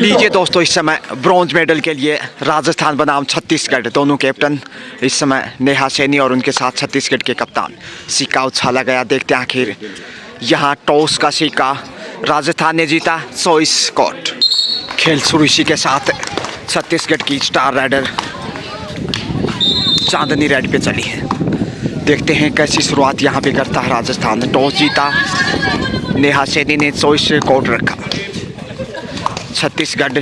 लीजिए दोस्तों, इस समय ब्रॉन्ज मेडल के लिए राजस्थान बनाम छत्तीसगढ़ दोनों कैप्टन इस समय नेहा सैनी और उनके साथ छत्तीसगढ़ के कप्तान सिक्का उछाला गया। देखते हैं आखिर यहाँ टॉस का सिक्का राजस्थान ने जीता, सो स्कोर। खेल शुरू इसी के साथ छत्तीसगढ़ की स्टार राइडर चांदनी रेड पे चली है। देखते हैं कैसी शुरुआत यहाँ पे करता है राजस्थान। टॉस जीता, नेहा सैनी ने 24 स्कोर रखा। छत्तीसगढ़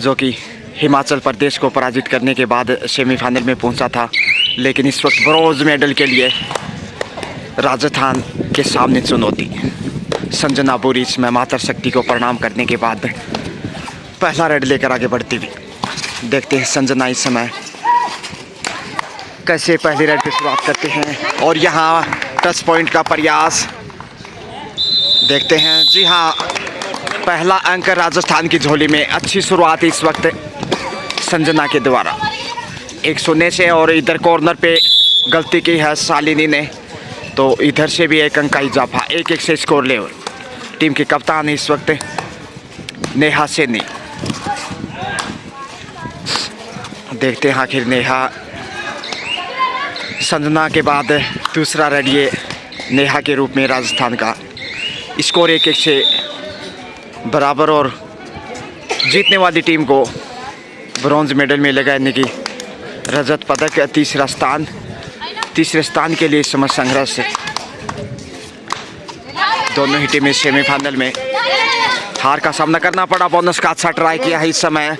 जो कि हिमाचल प्रदेश को पराजित करने के बाद सेमीफाइनल में पहुंचा था, लेकिन इस वक्त ब्रॉन्ज मेडल के लिए राजस्थान के सामने चुनौती। संजना बोरी इसमें माता शक्ति को प्रणाम करने के बाद पहला रेड लेकर आगे बढ़ती हुई। देखते हैं संजना इस समय कैसे पहली रेड की शुरुआत करते हैं और यहाँ टच पॉइंट का प्रयास देखते हैं। जी हाँ, पहला अंक राजस्थान की झोली में। अच्छी शुरुआत इस वक्त संजना के द्वारा 1-0 से, और इधर कॉर्नर पे गलती की है शालिनी ने, तो इधर से भी एक अंक का इजाफा। 1-1 से स्कोर ले। टीम के कप्तान इस वक्त नेहा सैनी। देखते हैं आखिर नेहा संजना के बाद दूसरा रेड ये नेहा के रूप में राजस्थान का। स्कोर 1-1 से बराबर, और जीतने वाली टीम को ब्रॉन्ज मेडल मिलेगा, यानी कि रजत पदक। तीसरे स्थान के लिए इस समय संघर्ष है। दोनों ही टीमें सेमीफाइनल में हार का सामना करना पड़ा। बोनस का अच्छा ट्राई किया है इस समय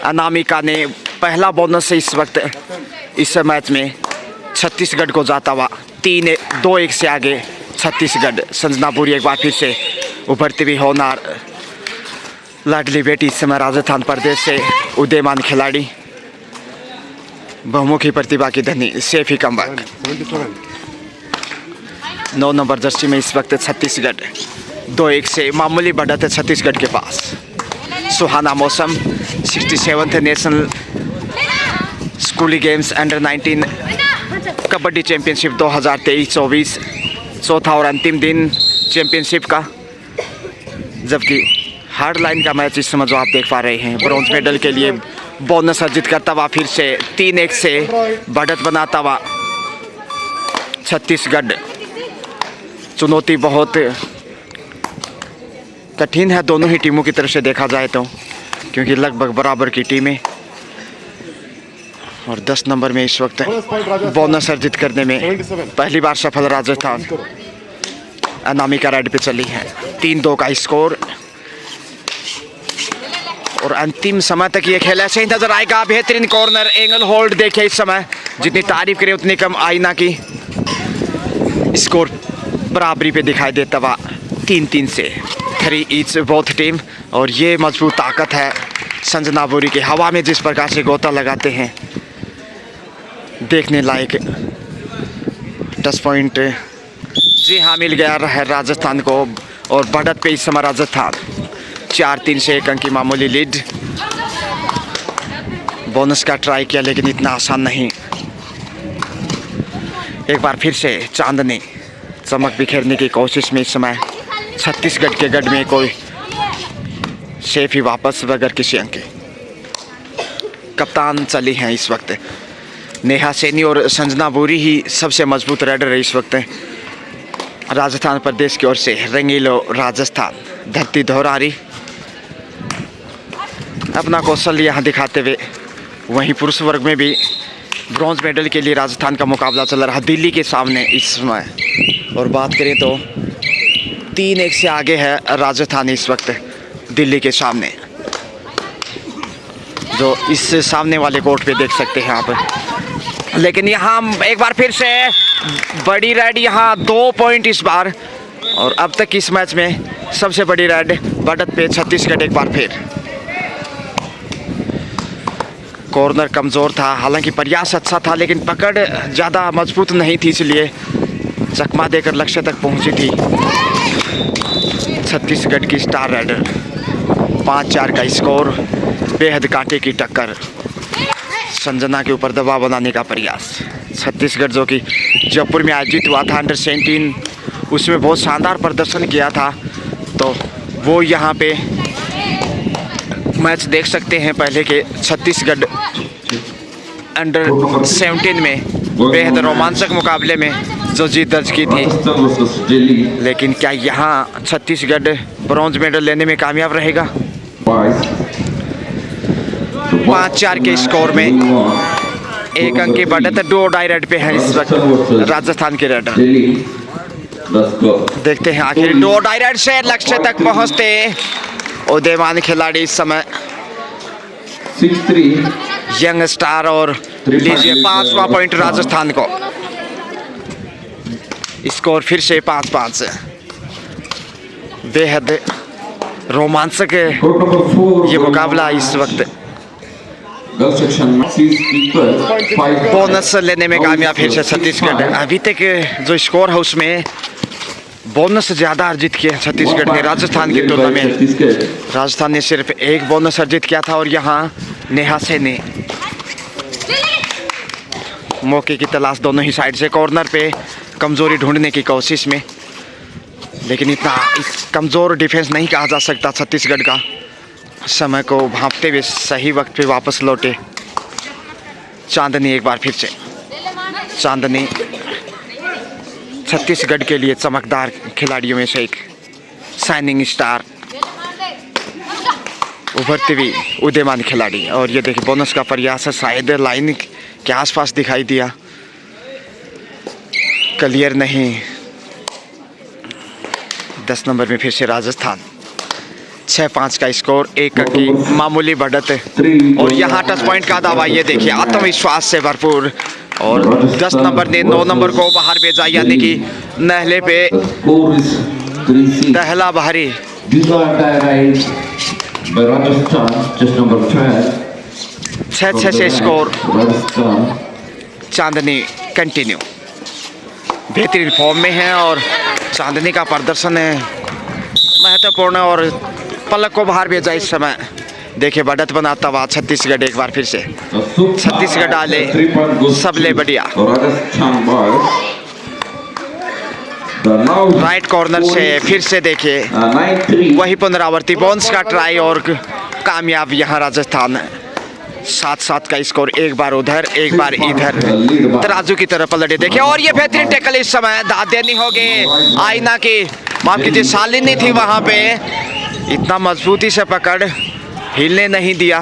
अनामिका ने। पहला बोनस से इस वक्त इस मैच में छत्तीसगढ़ को जाता हुआ 2-1 से आगे छत्तीसगढ़। संजना बोरी एक बार फिर से उभरती हुई होनहार लाडली बेटी इस समय राजस्थान प्रदेश से उदीयमान खिलाड़ी, बहुमुखी प्रतिभा की धनी सेफी कमबैक। 9 नंबर जर्सी में इस वक्त छत्तीसगढ़ 2-1 से मामूली बढ़त है छत्तीसगढ़ के पास। सुहाना मौसम 67th नेशनल स्कूली गेम्स अंडर 19 कबड्डी चैंपियनशिप 2023-24 चौथा और अंतिम दिन चैंपियनशिप का, जबकि हार्ड लाइन का मैच इस समय जो आप देख पा रहे हैं। ब्रॉन्ज मेडल के लिए बोनस अर्जित करता हुआ फिर से 3-1 से बढ़त बनाता हुआ छत्तीसगढ़। चुनौती बहुत कठिन है दोनों ही टीमों की तरफ से देखा जाए तो, क्योंकि लगभग बराबर की टीमें, और 10 नंबर में इस वक्त बोनस अर्जित करने में पहली बार सफल राजस्थान। अनामिका रेड पे चली है। 3-2 का स्कोर, और अंतिम समय तक ये खेल ऐसे ही नजर आएगा। बेहतरीन कॉर्नर एंगल होल्ड देखिए इस समय, जितनी तारीफ करें उतनी कम। आईना की स्कोर बराबरी पे दिखाई देता हुआ 3-3 से 3 ईच बोथ टीम। और ये मजबूत ताकत है संजना बोरी के। हवा में जिस प्रकार से गोता लगाते हैं, देखने लायक। टच पॉइंट जी हाँ मिल गया है राजस्थान को, और बढ़त पे इस समय राजस्थान 4-3 से 1 अंक की मामूली लीड। बोनस का ट्राई किया लेकिन इतना आसान नहीं। एक बार फिर से चांदनी चमक बिखेरने की कोशिश में इस समय छत्तीसगढ़ के गढ़ में कोई सेफ ही वापस बगैर किसी अंक के। कप्तान चली हैं इस वक्त नेहा सैनी, और संजना बोरी ही सबसे मजबूत राइडर है इस वक्त राजस्थान प्रदेश की ओर से। रंगीलो राजस्थान, धरती दोहरारी अपना कौशल यहाँ दिखाते हुए। वहीं पुरुष वर्ग में भी ब्रॉन्ज मेडल के लिए राजस्थान का मुकाबला चल रहा है दिल्ली के सामने इस समय। और बात करें तो 3-1 से आगे है राजस्थान इस वक्त दिल्ली के सामने, जो इस सामने वाले कोर्ट पे देख सकते हैं आप। लेकिन यहाँ एक बार फिर से बड़ी रेड, यहाँ 2 पॉइंट इस बार, और अब तक इस मैच में सबसे बड़ी रेड बढ़त पे छत्तीसगढ़ एक बार फिर। कॉर्नर कमज़ोर था, हालांकि प्रयास अच्छा था, लेकिन पकड़ ज़्यादा मजबूत नहीं थी, इसलिए चकमा देकर लक्ष्य तक पहुंची थी छत्तीसगढ़ की स्टार राइडर। 5-4 का स्कोर, बेहद कांटे की टक्कर। संजना के ऊपर दबाव बनाने का प्रयास। छत्तीसगढ़ जो कि जयपुर में आयोजित हुआ था अंडर 17, उसमें बहुत शानदार प्रदर्शन किया था, तो वो यहाँ पे मैच देख सकते हैं पहले के छत्तीसगढ़ अंडर 17 में बेहद रोमांचक मुकाबले में जो जीत दर्ज की थी, लेकिन क्या यहाँ छत्तीसगढ़ ब्रॉन्ज मेडल लेने में कामयाब रहेगा? 5-4 के स्कोर में 1 अंक की बढ़त डू डाई रेड पे है इस वक्त राजस्थान के रेडर। देखते हैं आखिर डू डाई रेड से लक्ष्य तक पहुंचते उदीयमान खिलाड़ी इस समय 6-3 यंग स्टार। और लीजिए 5वां पॉइंट राजस्थान को। स्कोर फिर से 5-5। बेहद रोमांचक ये मुकाबला इस वक्त। बोनस लेने में कामयाब फिर से छत्तीसगढ़। अभी तक जो स्कोर है उसमें बोनस ज़्यादा अर्जित किए छत्तीसगढ़ ने राजस्थान की तुलना में। राजस्थान ने सिर्फ 1 बोनस अर्जित किया था और यहाँ नेहा से ने मौके की तलाश दोनों ही साइड से कॉर्नर पे कमज़ोरी ढूंढने की कोशिश में, लेकिन इतना कमज़ोर डिफेंस नहीं कहा जा सकता छत्तीसगढ़ का। समय को भांपते हुए सही वक्त पे वापस लौटे चांदनी। एक बार फिर से चांदनी छत्तीसगढ़ के लिए चमकदार खिलाड़ियों में से एक शाइनिंग स्टार, उभरती हुई उदीयमान खिलाड़ी। और ये देखिए बोनस का प्रयास है, शायद लाइन के आसपास दिखाई दिया, क्लियर नहीं। 10 नंबर में फिर से राजस्थान। 6-5 का स्कोर, 1 अंक की मामूली बढ़त। और यहाँ टच पॉइंट का दावा, ये देखिए आत्मविश्वास से भरपूर। और 10 नंबर ने 9 नंबर को बाहर भेजा, यानी कि नहले पे दहला बाहरी। 6-6 से स्कोर। चांदनी कंटिन्यू बेहतरीन फॉर्म में है और चांदनी का प्रदर्शन है महत्वपूर्ण। और पलक को बाहर भेजा इस समय। देखिए बढ़त बनाता हुआ छत्तीसगढ़। एक बार फिर से छत्तीसगढ़ डाले सबले बढ़िया। राइट कॉर्नर से फिर से देखिए वही पुनरावृत्ति, बाउंस का ट्राई और कामयाब यहाँ राजस्थान। 7-7 का स्कोर, एक बार उधर एक बार इधर, तराजू की तरफ पलटे। देखिए और ये बेहतरीन टैकल इस समय दाद देनी होगी आईना की, माफ कीजिए शालिनी थी वहाँ पे। इतना मजबूती से पकड़, हिलने नहीं दिया।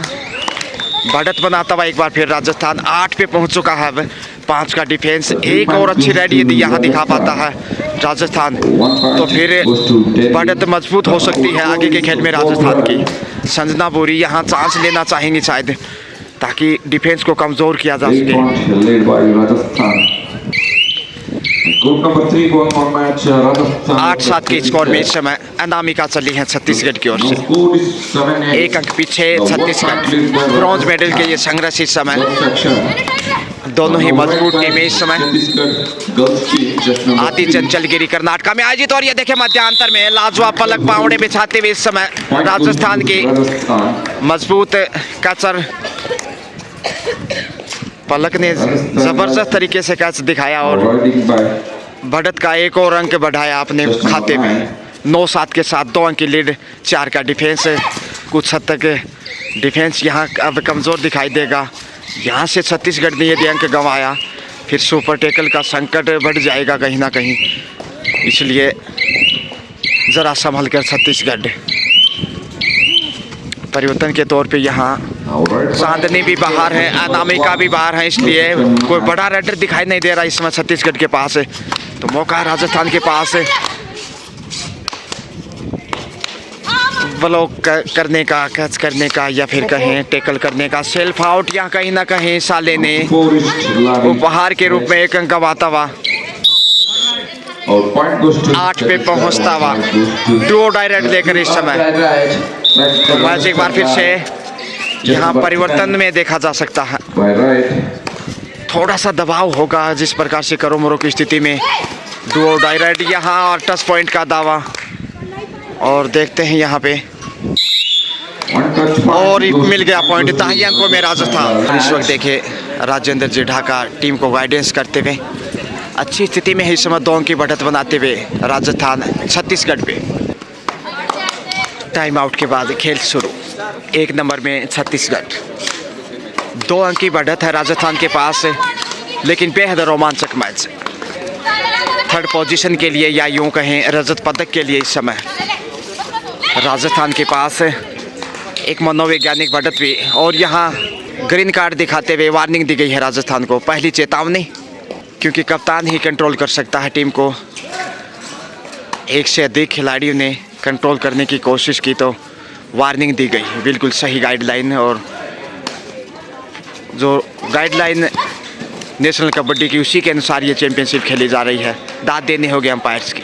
बढ़त बनाता हुआ एक बार फिर राजस्थान 8 पे पहुंच चुका है। 5 का डिफेंस, एक और अच्छी रेडी यदि यहाँ दिखा पाता है राजस्थान तो फिर बढ़त मजबूत हो सकती है आगे के खेल में राजस्थान की। संजना बोरी यहाँ चांस लेना चाहेंगी शायद, ताकि डिफेंस को कमजोर किया जा सके। 8-7 के स्कोर में इस समय अनामिका चली है छत्तीसगढ़ की ओर से। 1 अंक पीछे छत्तीसगढ़। ब्रॉन्ज मेडल के ये संघर्ष इस समय, दोनों ही मजबूत टीमें इस समय। आदि चंचलगिरी कर्नाटका में आयोजित। और ये देखे मध्यांतर में लाजवाब पलक पावड़े बिछाते हुए इस समय राजस्थान की मजबूत कचर। पलक ने जबरदस्त तरीके से कैच दिखाया और बढ़त का एक और अंक बढ़ाया अपने खाते में। 9-7 के साथ 2 अंक की लीड। 4 का डिफेंस, कुछ हद तक डिफेंस यहाँ अब कमज़ोर दिखाई देगा। यहाँ से छत्तीसगढ़ ने यदि अंक गंवाया फिर सुपर टैकल का संकट बढ़ जाएगा कहीं ना कहीं, इसलिए ज़रा संभल कर छत्तीसगढ़। परिवर्तन के तौर पे यहाँ चांदनी भी बाहर है, अनामिका भी बाहर है, इसलिए कोई बड़ा रेडर दिखाई नहीं दे रहा इस समय छत्तीसगढ़ के पास है। तो मौका राजस्थान के पास है ब्लॉक करने का, कैच करने का, या फिर कहें टैकल करने का। सेल्फ आउट या कहीं ना कहीं साले ने उपहार के रूप में 1 अंक गंवाता हुआ 8 पे पहुंचता हुआ डुओ डायरेक्ट लेकर इस समय। तो मैच एक बार फिर से यहाँ परिवर्तन में देखा जा सकता है। थोड़ा सा दबाव होगा जिस प्रकार से करो मरो की स्थिति में। डुओ डायरेक्ट यहाँ और टच पॉइंट का दावा। और देखते हैं यहाँ पे और मिल गया पॉइंट। ताही अंकों में राजस्थान। इस वक्त देखे राजेंद्र जी ढाका टीम को गाइडेंस करते हुए अच्छी स्थिति में है इस समय। 2 अंक की बढ़त बनाते हुए राजस्थान छत्तीसगढ़ पे। टाइम आउट के बाद खेल शुरू। 1 नंबर में छत्तीसगढ़, 2 अंक की बढ़त है राजस्थान के पास, लेकिन बेहद रोमांचक मैच। थर्ड पोजीशन के लिए या यूं कहें रजत पदक के लिए इस समय राजस्थान के पास एक मनोवैज्ञानिक बढ़त भी। और यहाँ ग्रीन कार्ड दिखाते हुए वार्निंग दी गई है राजस्थान को, पहली चेतावनी, क्योंकि कप्तान ही कंट्रोल कर सकता है टीम को। एक से अधिक खिलाड़ियों ने कंट्रोल करने की कोशिश की तो वार्निंग दी गई। बिल्कुल सही गाइडलाइन, और जो गाइडलाइन नेशनल कबड्डी की उसी के अनुसार ये चैंपियनशिप खेली जा रही है। दाद देने होंगे अंपायर्स की,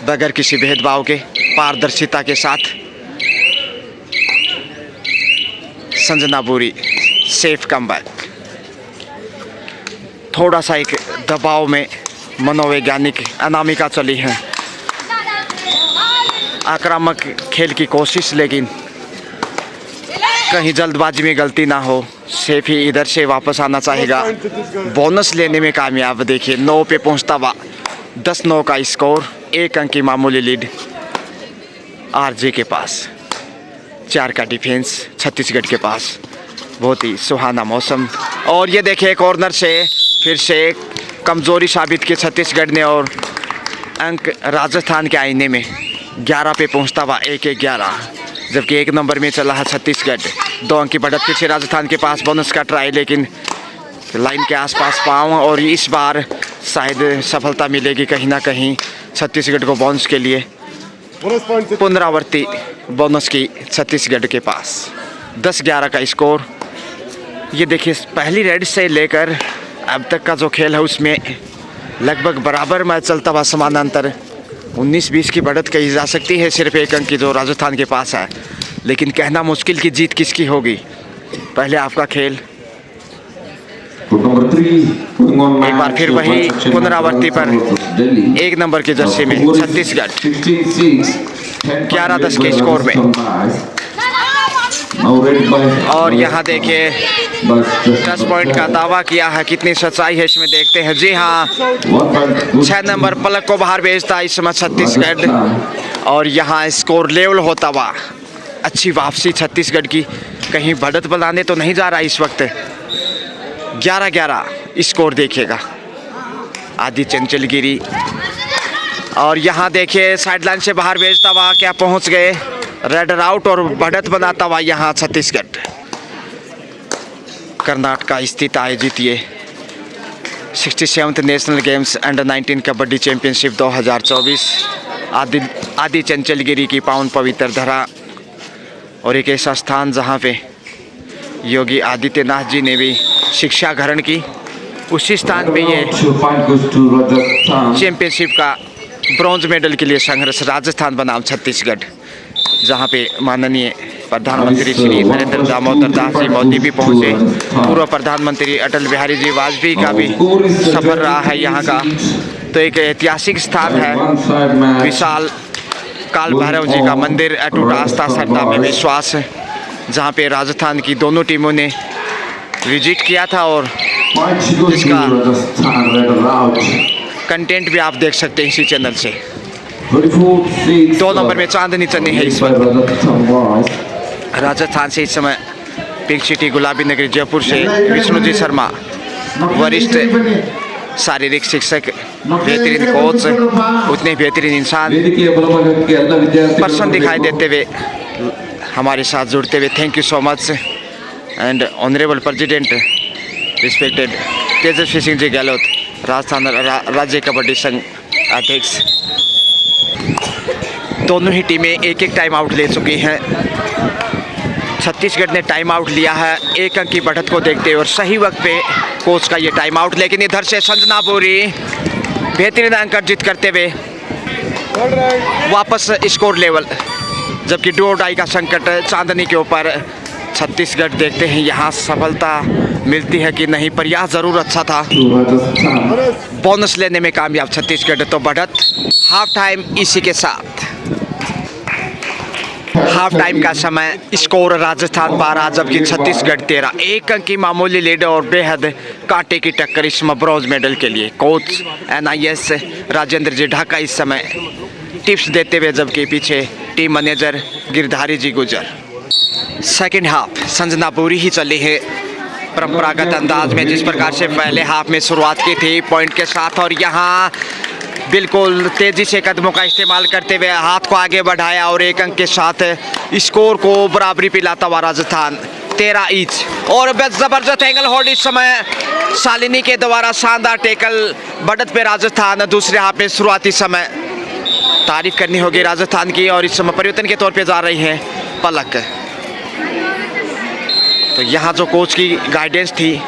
बगैर किसी भेदभाव के, पारदर्शिता के साथ। संजना बोरी सेफ कमबैक। थोड़ा सा एक दबाव में मनोवैज्ञानिक अनामिका चली है, आक्रामक खेल की कोशिश, लेकिन कहीं जल्दबाजी में गलती ना हो। सेफ ही इधर से वापस आना चाहेगा, बोनस लेने में कामयाब। देखिए 9 पे पहुंचता हुआ, 10-9 का स्कोर, 1 अंक की मामूली लीड आरजे के पास। 4 का डिफेंस छत्तीसगढ़ के पास। बहुत ही सुहाना मौसम। और ये देखिए कॉर्नर से फिर से कमज़ोरी साबित की छत्तीसगढ़ ने, और अंक राजस्थान के आईने में 11 पे पहुंचता हुआ 1-11, जबकि 1 नंबर में चला है छत्तीसगढ़। 2 अंक की बढ़त पीछे राजस्थान के पास। बोनस का ट्राई, लेकिन लाइन के आसपास पाँव, और इस बार शायद सफलता मिलेगी कहीं ना कहीं छत्तीसगढ़ को बोनस के लिए। पुनरावर्ती बोनस की छत्तीसगढ़ के पास। 10-11 का स्कोर। ये देखिए पहली रेड से लेकर अब तक का जो खेल है उसमें लगभग बराबर मैच चलता हुआ, समानांतर 19-20 की बढ़त कही जा सकती है, सिर्फ 1 अंक की जो राजस्थान के पास है। लेकिन कहना मुश्किल कि जीत किसकी होगी। पहले आपका खेल एक बार फिर वही पुनरावर्ती पर 1 नंबर की जर्सी में छत्तीसगढ़ 11-10 के स्कोर में। और यहाँ देखिए 10 पॉइंट का दावा किया है, कितनी सच्चाई है इसमें देखते हैं। जी हाँ, 6 नंबर पलक को बाहर भेजता है इस समय छत्तीसगढ़, और यहाँ स्कोर लेवल होता हुआ अच्छी वापसी छत्तीसगढ़ की। कहीं बढ़त बनाने तो नहीं जा रहा इस वक्त। 11-11 स्कोर देखिएगा। आदि चंचलगिरी, और यहाँ देखिए साइडलाइन से बाहर भेजता हुआ क्या पहुँच गए, रेड आउट, और बढ़त बनाता हुआ यहाँ छत्तीसगढ़। कर्नाटक स्थित आयोजित ये 67th national games under 19 kabaddi championship 2024 आदि चंचलगिरी की पावन पवित्र धरा, और एक ऐसा स्थान जहाँ पे योगी आदित्यनाथ जी ने भी शिक्षा ग्रहण की, उसी स्थान पे ये चैंपियनशिप का ब्रॉन्ज मेडल के लिए संघर्ष राजस्थान बनाम छत्तीसगढ़, जहाँ पे माननीय प्रधानमंत्री श्री नरेंद्र दामोदर दास जी मोदी भी पहुँचे। पूर्व प्रधानमंत्री अटल बिहारी जी वाजपेयी का भी सफर रहा है यहाँ का। तो एक ऐतिहासिक स्थान है, विशाल काल भैरव जी का मंदिर, अटूट आस्था श्रद्धा में विश्वास, जहाँ पे राजस्थान की दोनों टीमों ने विजिट किया था, और इसका कंटेंट भी आप देख सकते हैं इसी चैनल से। 2 नंबर में चांदनी चन्नी है इस वक्त राजस्थान से। इस समय पिंक सिटी गुलाबी नगरी जयपुर से विष्णुजी शर्मा, वरिष्ठ शारीरिक शिक्षक, बेहतरीन कोच, उतने बेहतरीन इंसान, पर्सन दिखाई देते हुए हमारे साथ जुड़ते हुए। Thank you so much and honourable president respected Tejasvi Singh ji Gehlot, Rajasthan राज्य कबड्डी संघ अध्यक्ष। दोनों ही टीमें 1-1 टाइम आउट ले चुकी हैं। छत्तीसगढ़ ने टाइम आउट लिया है 1 अंक की बढ़त को देखते हुए, और सही वक्त पे कोच का ये टाइम आउट। लेकिन इधर से संजना बोरी बेहतरीन अंक अर्जित करते हुए वापस स्कोर लेवल, जबकि डू और डाई का संकट चांदनी के ऊपर। छत्तीसगढ़ देखते हैं यहाँ सफलता मिलती है कि नहीं। प्रयास ज़रूर अच्छा था, बोनस लेने में कामयाब छत्तीसगढ़। तो बढ़त हाफ टाइम इसी के साथ। हाफ टाइम का समय, स्कोर राजस्थान 12 जबकि छत्तीसगढ़ 13। 1 अंक की मामूली लीड और बेहद कांटे की टक्कर इस ब्रॉन्ज मेडल के लिए। कोच NIS राजेंद्र जी ढाका इस समय टिप्स देते हुए, जबकि पीछे टीम मैनेजर गिरधारी जी गुजर। सेकंड हाफ संजना पूरी ही चली है परंपरागत अंदाज में, जिस प्रकार से पहले हाफ में शुरुआत की थी पॉइंट के साथ, और यहाँ बिल्कुल तेजी से कदमों का इस्तेमाल करते हुए हाथ को आगे बढ़ाया और 1 अंक के साथ स्कोर को बराबरी पे लाता हुआ राजस्थान 13 ईच। और जबरदस्त एंगल होल्ड इस समय शालिनी के द्वारा, शानदार टेकल, बढ़त पे राजस्थान दूसरे हाफ में शुरुआती समय। तारीफ करनी होगी राजस्थान की, और इस समय परिवर्तन के तौर पे जा रही है पलक। तो यहाँ जो कोच की गाइडेंस थी,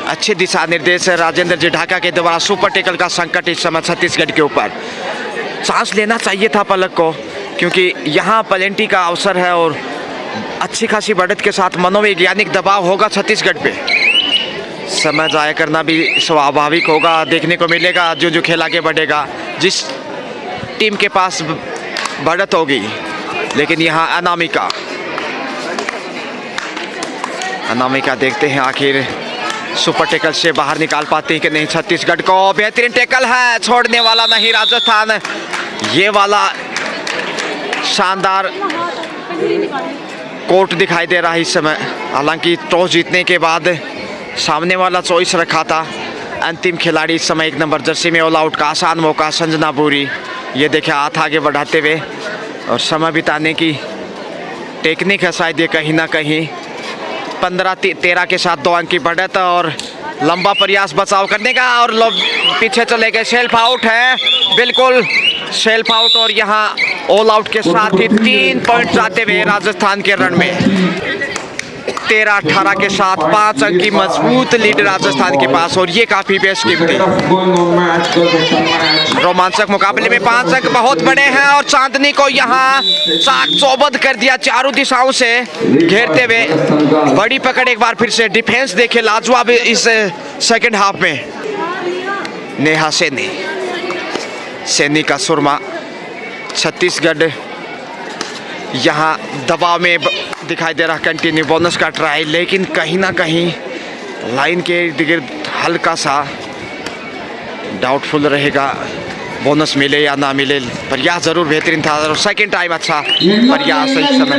अच्छे दिशा निर्देश राजेंद्र जी ढाका के द्वारा, सुपर टेकल का संकट इस समय छत्तीसगढ़ के ऊपर। चांस लेना चाहिए था पलक को, क्योंकि यहाँ पेनल्टी का अवसर है और अच्छी खासी बढ़त के साथ मनोवैज्ञानिक दबाव होगा छत्तीसगढ़ पे। समय जाया करना भी स्वाभाविक होगा, देखने को मिलेगा जो खेल आगे बढ़ेगा, जिस टीम के पास बढ़त होगी। लेकिन यहाँ अनामिका देखते हैं आखिर सुपर टेकल से बाहर निकाल पाते हैं कि नहीं छत्तीसगढ़ को। बेहतरीन टेकल है, छोड़ने वाला नहीं राजस्थान। ये वाला शानदार कोर्ट दिखाई दे रहा है इस समय। हालांकि टॉस जीतने के बाद सामने वाला चॉइस रखा था। अंतिम खिलाड़ी इस समय 1 नंबर जर्सी में ऑल आउट का आसान मौका संजना पूरी। ये देखे हाथ आगे बढ़ाते हुए, और समय बिताने की टेक्निक है शायद ये कहीं ना कहीं। 15-13 के साथ 2 अंक की बढ़त, और लंबा प्रयास बचाव करने का, और लोग पीछे चले गए। सेल्फ आउट है, बिल्कुल सेल्फ आउट, और यहाँ ऑल आउट के साथ ही 3 पॉइंट जाते हुए राजस्थान के रन में। 13-18 के साथ 5 अंक की मजबूत लीड राजस्थान के पास, और ये काफी बेशकीमती रोमांचक मुकाबले में 5 अंक बहुत बड़े हैं। और चांदनी को यहाँ चाक चौबंद कर दिया, चारों दिशाओं से घेरते हुए। बड़ी पकड़ एक बार फिर से, डिफेंस देखे लाजवाब इस सेकंड हाफ में। नेहा सैनी का सुरमा। छत्तीसगढ़ यहाँ दबाव में दिखाई दे रहा, कंटिन्यू बोनस का ट्राई, लेकिन कहीं ना कहीं लाइन के इर्द गिर्द हल्का सा डाउटफुल रहेगा, बोनस मिले या ना मिले। प्रयास जरूर बेहतरीन था, और सेकंड टाइम अच्छा प्रयास इस समय।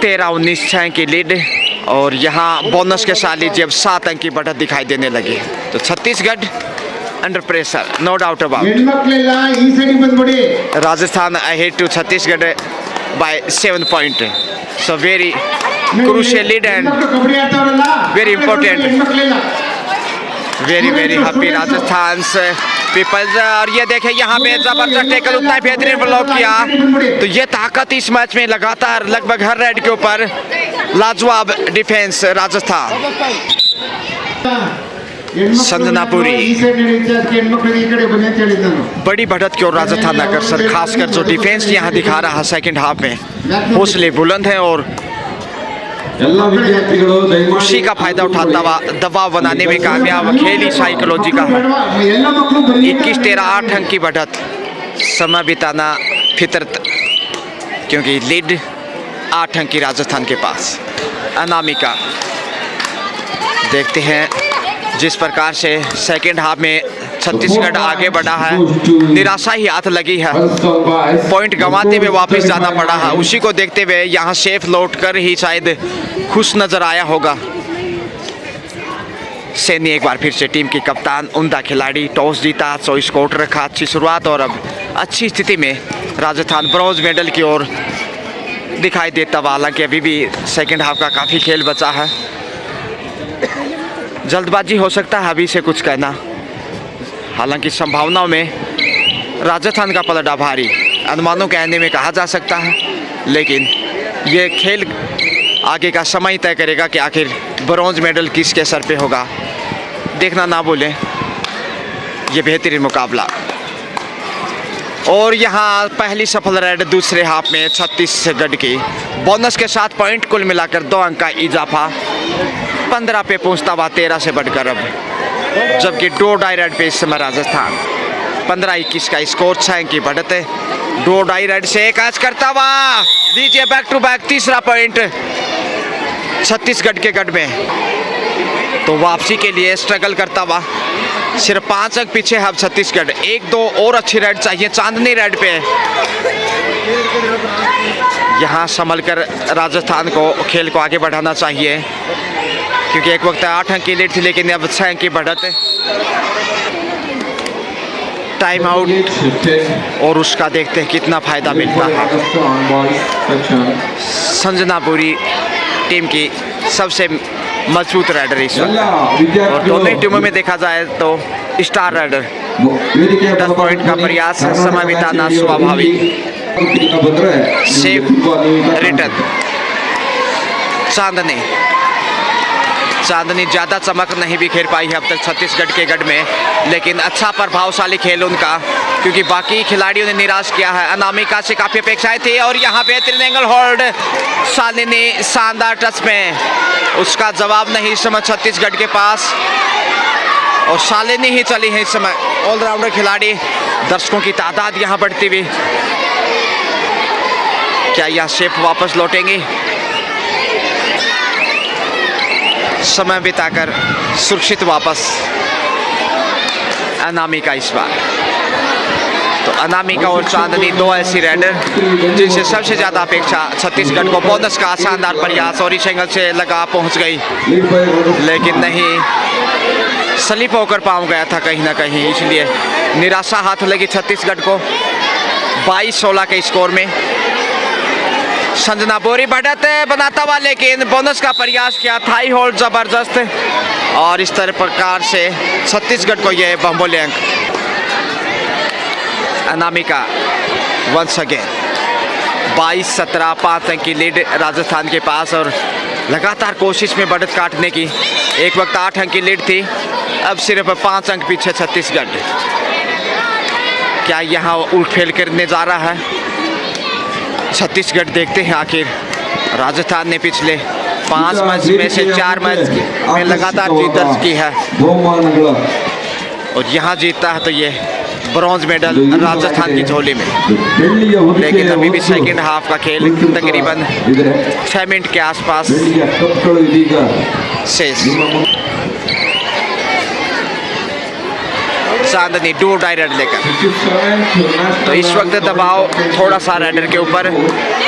13-19 6 की लीड, और यहाँ बोनस के साथ लीजिए अब 7 अंक की बढ़त दिखाई देने लगी। तो Chhattisgarh under pressure, no doubt about. Rajasthan ahead to Chhattisgarh by 7 points. So very crucial lead and very important. Very happy Rajasthan peoples. और ये देखें यहाँ पे जबरदस्त टेकल, उतना बेहतरीन ब्लॉक किया। तो ये ताकत इस मैच में लगातार लगभग हर रेड के ऊपर। लाजवाब डिफेंस राजस्थान। संजना पूरी बड़ी बढ़त की ओर राजस्थान अग्रसर, खासकर जो डिफेंस यहाँ दिखा रहा है सेकंड हाफ में, हौसले बुलंद हैं और उसी का फायदा उठाता हुआ दबाव बनाने में कामयाब। खेल ही साइकोलॉजी का है। 21-13 8 अंक की बढ़त, समय बिताना फितरत, क्योंकि लीड 8 अंक की राजस्थान के पास। अनामिका देखते हैं जिस प्रकार से सेकेंड हाफ में छत्तीसगढ़ आगे बढ़ा है, निराशा ही हाथ लगी है, पॉइंट गंवाते हुए वापस जाना पड़ा है। उसी को देखते हुए यहाँ सेफ लौट कर ही शायद खुश नजर आया होगा। सैनी एक बार फिर से टीम की कप्तान, उम्दा खिलाड़ी, टॉस जीता, 24 कोट रखा, अच्छी शुरुआत और अब अच्छी स्थिति में राजस्थान ब्रॉन्ज मेडल की ओर दिखाई देता हुआ। हालांकि अभी भी सेकेंड हाफ का काफ़ी खेल बचा है, जल्दबाजी हो सकता है अभी से कुछ कहना। हालांकि संभावनाओं में राजस्थान का पलड़ा भारी, अनुमानों के आने में कहा जा सकता है, लेकिन ये खेल आगे का समय तय करेगा कि आखिर ब्रॉन्ज मेडल किसके सर पे होगा। देखना ना भूलें ये बेहतरीन मुकाबला। और यहाँ पहली सफल रेड दूसरे हाफ में छत्तीसगढ़ की, बोनस के साथ पॉइंट कुल मिलाकर 2 अंक का इजाफा, 15 पे पहुँचता हुआ 13 से बढ़कर अब, जबकि 2 डाई रेड पे इस समय राजस्थान। 15-21 का स्कोर, 6 अंक की बढ़त है। 2 डाई रेड से कैच करता हुआ दीजिए बैक टू बैक तीसरा पॉइंट छत्तीसगढ़ के गढ़ में। तो वापसी के लिए स्ट्रगल करता हुआ सिर्फ 5 अंक पीछे है अब छत्तीसगढ़। 1-2 और अच्छी रेड चाहिए, चांदनी रेड पे यहाँ संभल कर राजस्थान को खेल को आगे बढ़ाना चाहिए, क्योंकि एक वक्त 8 अंक की लीड थी लेकिन अब 6 अंक की बढ़त। टाइम आउट और उसका देखते हैं कितना फायदा मिलता है। संजना पुरी टीम की सबसे मजबूत राइडर इस वक्त, और दोनों ही टीमों में देखा जाए तो स्टार राइडर। 10 पॉइंट का प्रयास, समय बिताना स्वाभाविक। सेफ रिटर्न चांदनी ज़्यादा चमक नहीं बिखेर पाई है अब तक छत्तीसगढ़ के गढ़ में, लेकिन अच्छा प्रभावशाली खेल उनका, क्योंकि बाकी खिलाड़ियों ने निराश किया है। अनामिका से काफ़ी अपेक्षाएं थी और यहाँ बेहतरीन एंगल होल्ड, शालिनी शानदार टच में, उसका जवाब नहीं इस समय छत्तीसगढ़ के पास, और शालिनी ही चली है इस समय ऑलराउंडर खिलाड़ी। दर्शकों की तादाद यहाँ बढ़ती हुई, क्या यह शेप वापस लौटेंगी? समय बिताकर सुरक्षित वापस अनामिका इस बार। तो अनामिका और चांदनी 2 ऐसी राइडर जिनसे सबसे ज़्यादा अपेक्षा छत्तीसगढ़ को। बोनस का शानदार प्रयास और इस एंगल से लगा पहुंच गई, लेकिन नहीं, स्लिप होकर पाँव गया था कहीं ना कहीं, इसलिए निराशा हाथ लगी छत्तीसगढ़ को 22-16 के स्कोर में। संजना बोरी बढ़त बनाता हुआ, लेकिन बोनस का प्रयास किया, थाई होल्ड जबरदस्त, और इस तरह प्रकार से छत्तीसगढ़ को यह बहुमूल्य अंक। अनामिका वंस अगेन 22-17, 5 अंक की लीड राजस्थान के पास, और लगातार कोशिश में बढ़त काटने की। एक वक्त 8 अंक की लीड थी, अब सिर्फ 5 अंक पीछे छत्तीसगढ़। क्या यहाँ उलटफेल करने जा रहा है छत्तीसगढ़? देखते हैं आखिर। राजस्थान ने पिछले 5 मैच में से 4 मैच में लगातार जीत दर्ज की है, और यहाँ जीतता है तो ये ब्रॉन्ज मेडल राजस्थान की झोली में। लेकिन अभी भी सेकेंड हाफ का खेल तकरीबन 6 मिनट के आसपास शेष। चांदनी डू डाई राइडर लेकर, तो इस वक्त दबाव थोड़ा सा राइडर के ऊपर।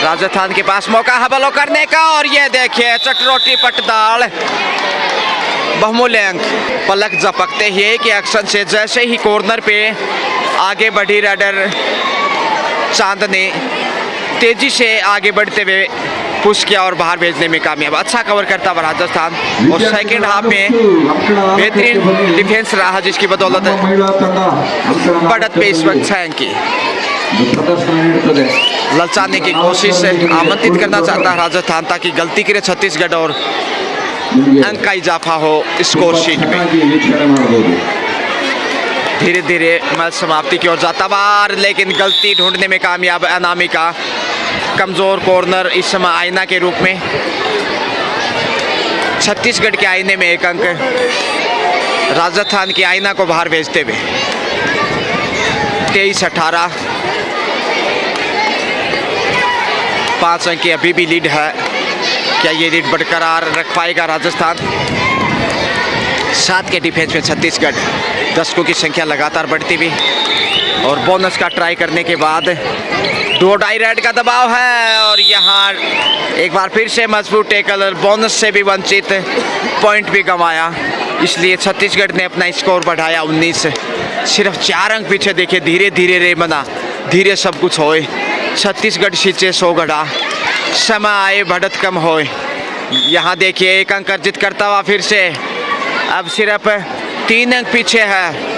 राजस्थान के पास मौका है बलो करने का, और ये देखिए चटरोटी पटदाल बहुमूल्य अंक। पलक झपकते ही एक एक्शन से जैसे ही कॉर्नर पे आगे बढ़ी राइडर चांदनी, तेजी से आगे बढ़ते हुए पुश किया और बाहर भेजने में कामयाब। अच्छा कवर करता हुआ राजस्थान, और सेकेंड हाफ में बेहतरीन डिफेंस रहा, जिसकी बदौलत बढ़त पे इस वक्त 6 अंक की। ललचाने की कोशिश से आमंत्रित करना चाहता है राजस्थान, ताकि गलती करे छत्तीसगढ़ और अंक का इजाफा हो स्कोर शीट में। धीरे धीरे मैच समाप्ति की ओर जाता बार, लेकिन गलती ढूंढने में कामयाब अनामिका। कमजोर कॉर्नर इस समय आईना के रूप में, छत्तीसगढ़ के आईने में 1 अंक, राजस्थान की आईना को बाहर भेजते हुए 23-18, 5 अंक की अभी भी लीड है। क्या ये लीड बरकरार रख पाएगा राजस्थान? 7 के डिफेंस में छत्तीसगढ़। दर्शकों की संख्या लगातार बढ़ती हुई, और बोनस का ट्राई करने के बाद 2 डाई राइड का दबाव है, और यहाँ एक बार फिर से मजबूत टेकल, बोनस से भी वंचित, पॉइंट भी गंवाया। इसलिए छत्तीसगढ़ ने अपना स्कोर बढ़ाया 19, सिर्फ 4 अंक पीछे। देखिए धीरे धीरे रे बना, धीरे सब कुछ होए। छत्तीसगढ़ सींचे 100 गढ़ा, समय आए बढ़त कम होए। यहाँ देखिए 1 अंक अर्जित करता हुआ फिर से, अब सिर्फ 3 अंक पीछे है।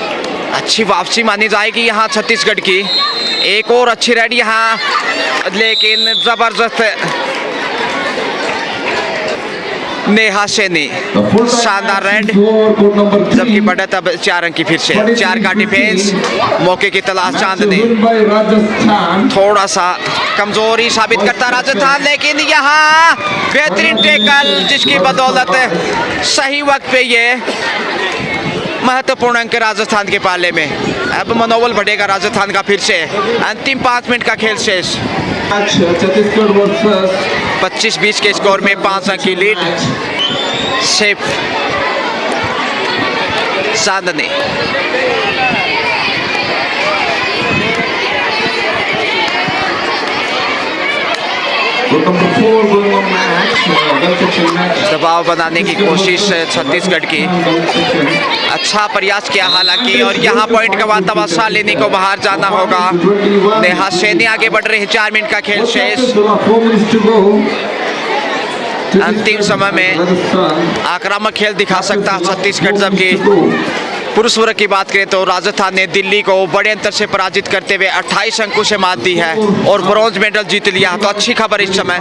अच्छी वापसी मानी जाएगी यहाँ छत्तीसगढ़ की। एक और अच्छी राइड यहाँ, लेकिन जबरदस्त नेहा सैनी, शानदार राइड, जबकि बढ़त अब 4 अंक की फिर से। 4 का डिफेंस, मौके की तलाश चांदनी, थोड़ा सा कमजोरी साबित करता राजस्थान, लेकिन यहाँ बेहतरीन टेकल, जिसकी बदौलत सही वक्त पे ये महत्वपूर्ण अंक राजस्थान के पाले में। अब मनोबल बढ़ेगा राजस्थान का फिर से। अंतिम 5 मिनट का खेल शेष, 25-20 के स्कोर में 5 अंक की लीड। सेफ चांदनी। दबाव बनाने की कोशिश छत्तीसगढ़ की, अच्छा प्रयास किया हालांकि, और यहाँ पॉइंट का तमाशा लेने को बाहर जाना होगा। नेहा सैनी आगे बढ़ रहे हैं, 4 मिनट का खेल शेष। अंतिम समय में आक्रामक खेल दिखा सकता है छत्तीसगढ़, जबकि पुरुष वर्ग की बात करें तो राजस्थान ने दिल्ली को बड़े अंतर से पराजित करते हुए 28 अंकों से मात दी है और ब्रॉन्ज मेडल जीत लिया। तो अच्छी खबर इस समय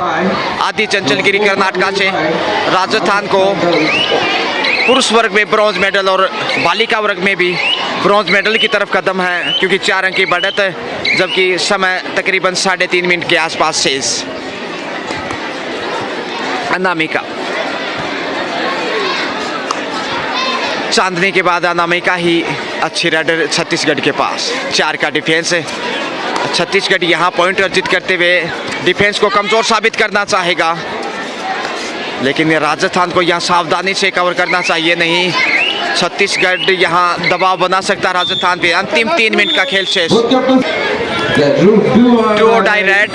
आदि चंचलगिरी कर्नाटक से राजस्थान को पुरुष वर्ग में ब्रॉन्ज मेडल और बालिका वर्ग में भी ब्रॉन्ज मेडल की तरफ कदम है, क्योंकि 4 अंक की बढ़त है, जबकि समय तकरीबन 3.5 मिनट के आसपास शेष। अनामिका चांदनी के बाद अनामिका ही अच्छी राइडर छत्तीसगढ़ के पास। 4 का डिफेंस है। छत्तीसगढ़ यहाँ पॉइंट अर्जित करते हुए डिफेंस को कमजोर साबित करना चाहेगा, लेकिन राजस्थान को यहाँ सावधानी से कवर करना चाहिए। नहीं, छत्तीसगढ़ यहाँ दबाव बना सकता है राजस्थान पे। अंतिम 3 मिनट का खेल शेष। 2 डाई रेड।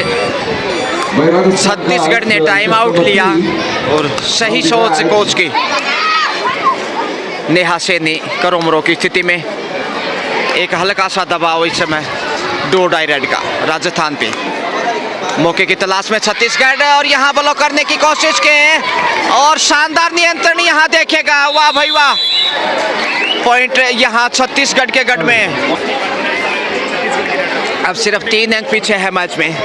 छत्तीसगढ़ ने टाइम आउट लिया और सही सोच कोच की। नेहा सैनी करोमरो की स्थिति में एक हल्का सा दबाव इस समय 2 डाई रेड का राजस्थान पे। मौके की तलाश में छत्तीसगढ़, और यहाँ ब्लॉक करने की कोशिश के और शानदार नियंत्रण यहाँ देखेगा। वाह भाई वाह, पॉइंट यहाँ छत्तीसगढ़ के गढ़ में। अब सिर्फ 3 अंक पीछे है मैच में।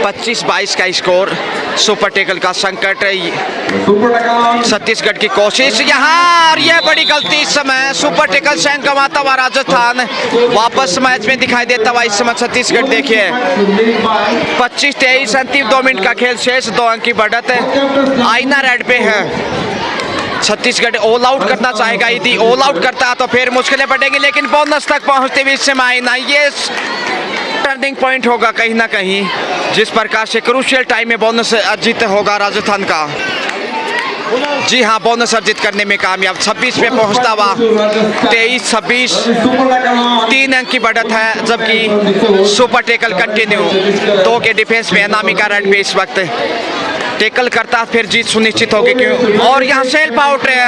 25-22 का स्कोर। सुपर टेकल का संकट, छत्तीसगढ़ की कोशिश यहाँ, और यह बड़ी गलती इस समय। सुपर टेकल शैन कमाता हुआ राजस्थान वापस मैच में दिखाई देता हुआ इस समय छत्तीसगढ़। देखिए 25-23 अंतिम 2 मिनट का खेल शेष। 2 अंक की बढ़त है। आईना रेड पे है। छत्तीसगढ़ ऑल आउट करना चाहेगा। यदि ऑल आउट करता तो फिर मुश्किलें बढ़ेंगी, लेकिन बोनस तक पहुंचते हुए इस समय आईना ये टर्निंग पॉइंट होगा कहीं ना कहीं, जिस प्रकार से क्रूशियल टाइम में बोनस अर्जित होगा राजस्थान का। जी हाँ, बोनस अर्जित करने में कामयाब। 26 पे पहुंचता हुआ 23-26 3 अंक की बढ़त है, जबकि सुपर टेकल कंटिन्यू। 2 के डिफेंस में अनामिका रेड पे इस वक्त टेकल करता, फिर जीत सुनिश्चित होगी। क्यों? और यहाँ सेल्फ आउट है।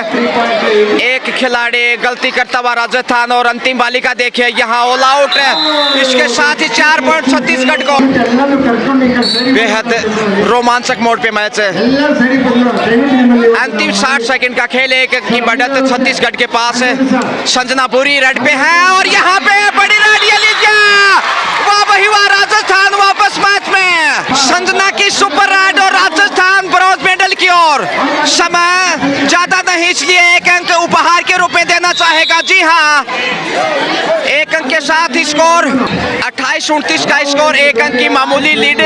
एक खिलाड़ी गलती करता हुआ राजस्थान, और अंतिम बालिका देखिए यहाँ ऑल आउट है। इसके साथ ही 4 पॉइंट छत्तीसगढ़ को। बेहद रोमांचक मोड पे मैच है। अंतिम 60 सेकंड का खेल। 1 की बढ़त छत्तीसगढ़ के पास है। संजना बुरी रेड पे है, और यहाँ पे बड़ी रेड ये लीजिए। वाह भाई वाह, राजस्थान वापस मैच में। संजना की सुपर रेड और राजस्थान ब्रॉन्ज मेडल की ओर। समय ज्यादा नहीं, इसलिए 1 अंक उपहार के रूप में देना चाहेगा। जी हाँ, 1 अंक के साथ स्कोर 28-29 का स्कोर। 1 अंक की मामूली लीड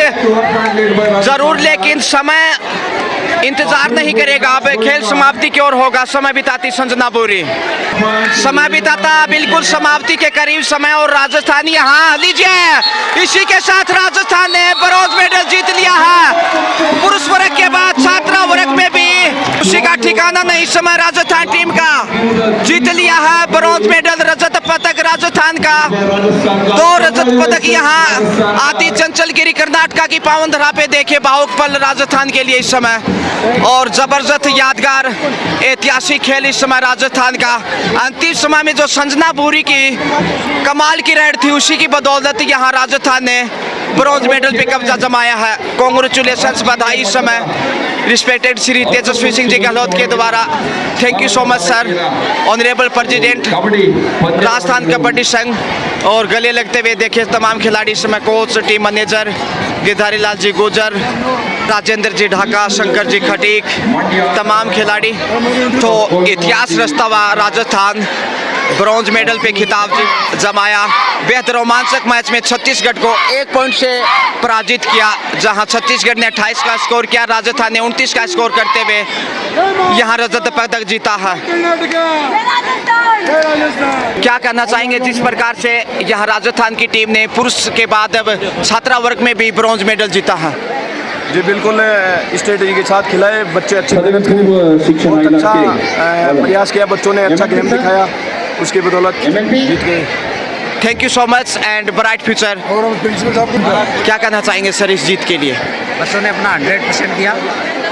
जरूर, लेकिन समय इंतजार नहीं करेगा। अब खेल समाप्ति की ओर होगा। समय बिताती संजना बोरी, समय बिताता बिल्कुल समाप्ति के करीब समय, और राजस्थान यहाँ लीजिए। इसी के साथ राजस्थान ने ब्रॉन्ज मेडल जीत लिया है। पुरुष वर्ग के बाद छात्रा वर्ग में भी उसी का ठिकाना नहीं। समय राजस्थान टीम का जीत लिया है ब्रॉन्ज मेडल। रजत पदक राजस्थान का। 2 रजत पदक यहाँ आदि चंचलगिरी कर्नाटक की पावन धरा पे देखे। भावुक पल राजस्थान के लिए इस समय, और जबरदस्त यादगार ऐतिहासिक खेल इस समय राजस्थान का। अंतिम समय में जो संजना बोरी की कमाल की रेड थी, उसी की बदौलत यहाँ राजस्थान ने ब्रॉन्ज मेडल पे कब्जा जमाया है। कांग्रेचुलेशंस, बधाई इस समय रिस्पेक्टेड श्री तेजस्वी सिंह जी गहलोत के द्वारा। Thank you so much sir, honourable president Rajasthan kabaddi संघ। और गले लगते हुए देखिए तमाम खिलाड़ी इस समय, coach, team manager Girdhari Lal ji गुजर, राजेंद्र जी ढाका, शंकर जी खटीक, तमाम खिलाड़ी। तो इतिहास रचता हुआ राजस्थान ब्रॉन्ज मेडल पे खिताब जमाया। बेहद रोमांचक मैच में छत्तीसगढ़ को 1 पॉइंट से पराजित किया, जहां छत्तीसगढ़ ने 28 का स्कोर किया, राजस्थान ने 29 का स्कोर करते हुए यहां रजत पदक जीता है। क्या कहना चाहेंगे जिस प्रकार से यहां राजस्थान की टीम ने पुरुष के बाद अब छात्रा वर्ग में भी ब्रॉन्ज मेडल जीता है? जी बिल्कुल, स्ट्रेटेजी के साथ खिलाए बच्चे। अच्छा प्रयास किया बच्चों ने, अच्छा गेम दिखाया। उसके बदौलत जीत गए। Thank you so much and bright future. और प्रिंसिपल साहब क्या कहना चाहेंगे सर इस जीत के लिए? बच्चों ने अपना 100% दिया,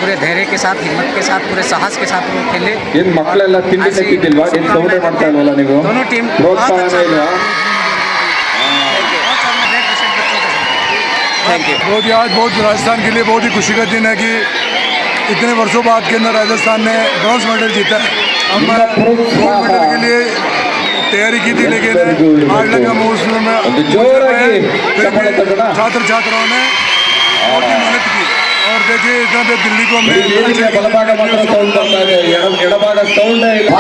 पूरे धैर्य के साथ, हिम्मत के साथ, पूरे साहस के साथ वो खेले। ಏನು ಮಕ್ಕಳೆಲ್ಲ ತಿಂಡಿ ತೆಕ್ಕಿದ್ದಿಲ್ವಾ? ಏನು ಸೌಂಡ್ ಮಾಡ್ತಾ ಇಲ್ವಲ್ಲ ನೀವು? दोनों टीम ಪ್ರೋತ್ಸಾಹನೇ ಇಲ್ವಾ? Thank you. बहुत ही आज बहुत राजस्थान के लिए बहुत ही खुशी का दिन है कि इतने वर्षों बाद के अंदर राजस्थान ने ब्रॉन्ज मेडल जीता है। हम गोल्ड मेडल के लिए तैयारी की थी, लेकिन हार्ड लगा उसमें ಒಂದು ಜೋರಾಗಿ ಚಪ್ಪಾಳೆ ತಟ್ಟೋಣ. छात्र छात्राओं ने बहुत ही मेहनत की और देखिए इतना देर दिल्ली को ಈ हमने ಬಲಭಾಗ ಮಾತ್ರ ಸೌಂಡ್ ಬರ್ತಾ ಇದೆ, ಎಡಭಾಗ ಸೌಂಡೇ ಇಲ್ಲ.